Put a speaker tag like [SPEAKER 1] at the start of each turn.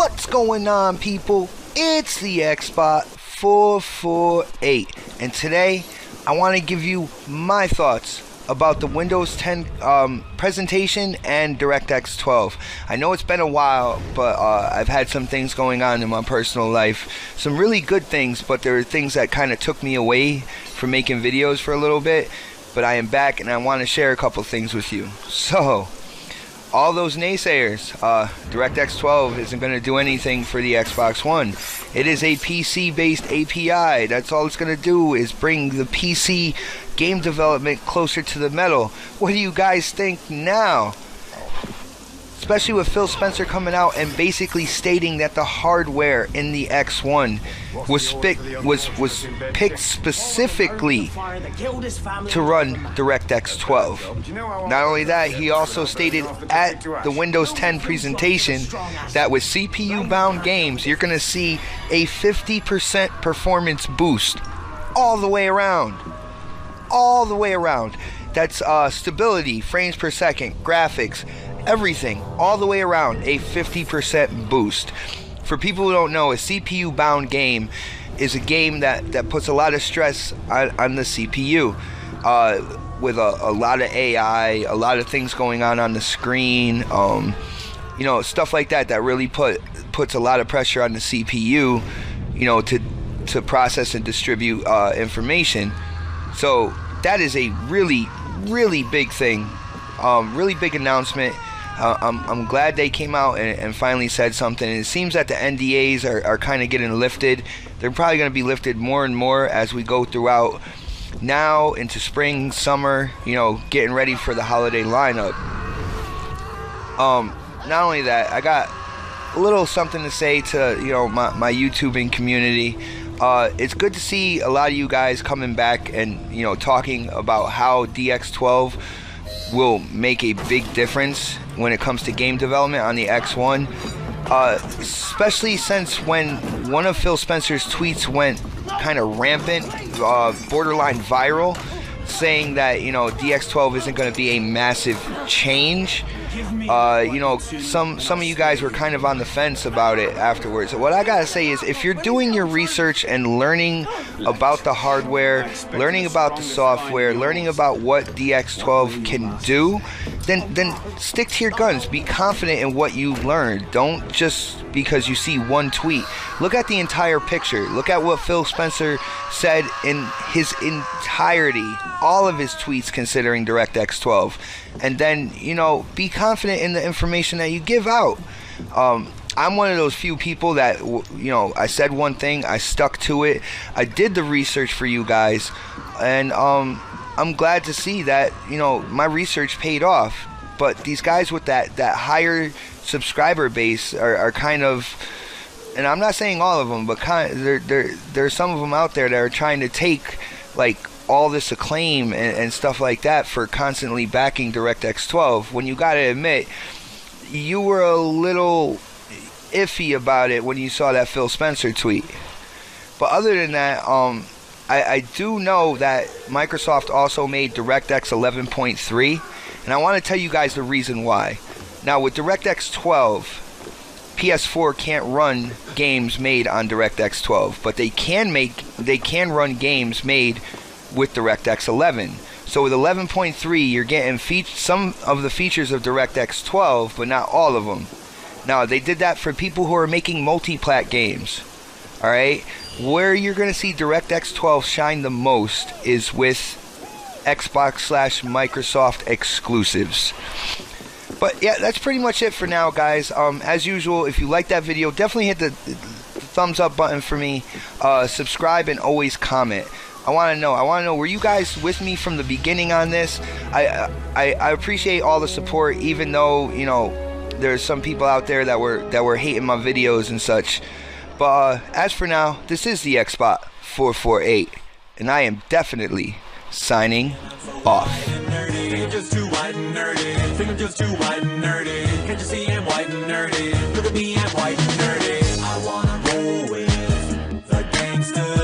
[SPEAKER 1] What's going on, people? It's the DX12 and today I want to give you my thoughts about the Windows 10 presentation and DirectX 12. I know it's been a while, but I've had some things going on in my personal life. Some really good things, but there are things that kind of took me away from making videos for a little bit. But I am back and I want to share a couple things with you. So, all those naysayers, DirectX 12 isn't going to do anything for the Xbox One. It is a PC-based API. That's all it's going to do is bring the PC game development closer to the metal. What do you guys think now? Especially with Phil Spencer coming out and basically stating that the hardware in the X1 was picked specifically to run DirectX 12. Not only that, he also stated at the Windows 10 presentation that with CPU-bound games, you're going to see a 50% performance boost all the way around. All the way around. That's stability, frames per second, graphics, everything, all the way around, a 50% boost. For people who don't know, a CPU-bound game is a game that puts a lot of stress on the CPU, with a lot of AI, a lot of things going on the screen, you know, stuff like that really puts a lot of pressure on the CPU, you know, to process and distribute information. So that is a really big thing, really big announcement. I'm glad they came out and finally said something. And it seems that the NDAs are kind of getting lifted. They're probably going to be lifted more and more as we go throughout now into spring, summer, you know, getting ready for the holiday lineup. Not only that, I got a little something to say to, you know, my YouTubing community. It's good to see a lot of you guys coming back and, you know, talking about how DX12 will make a big difference when it comes to game development on the X1, especially since when one of Phil Spencer's tweets went kind of rampant, borderline viral, saying that, you know, DX12 isn't going to be a massive change. You know, some of you guys were kind of on the fence about it afterwards. What I gotta say is, if you're doing your research and learning about the hardware, learning about the software, learning about what DX12 can do, then stick to your guns. Be confident in what you learned. Don't just because you see one tweet. Look at the entire picture. Look at what Phil Spencer said in his entirety, all of his tweets considering DirectX 12. And then, you know, be confident in the information that you give out. I'm one of those few people that, you know, I said one thing, I stuck to it. I did the research for you guys, and I'm glad to see that, you know, my research paid off. But these guys with that higher subscriber base are kind of, and I'm not saying all of them, but there's some of them out there that are trying to take like all this acclaim and stuff like that for constantly backing DirectX 12, when you gotta admit you were a little iffy about it when you saw that Phil Spencer tweet. But other than that, I do know that Microsoft also made DirectX 11.3, and I want to tell you guys the reason why. Now, with DirectX 12, PS4 can't run games made on DirectX 12, but they can run games made with DirectX 11. So with 11.3, you're getting some of the features of DirectX 12, but not all of them. Now, they did that for people who are making multi-plat games. Alright? Where you're going to see DirectX 12 shine the most is with Xbox/Microsoft exclusives. But yeah, that's pretty much it for now, guys. As usual, if you like that video, definitely hit the thumbs up button for me. Subscribe and always comment. I want to know, were you guys with me from the beginning on this? I appreciate all the support, even though, you know, there's some people out there that were hating my videos and such. But as for now, this is the Xbot448, and I am definitely signing off.
[SPEAKER 2] Just too white and nerdy. Think I'm just too white and nerdy. Can't you see I'm white and nerdy? Look at me, I'm white and nerdy. I wanna roll with the gangsters.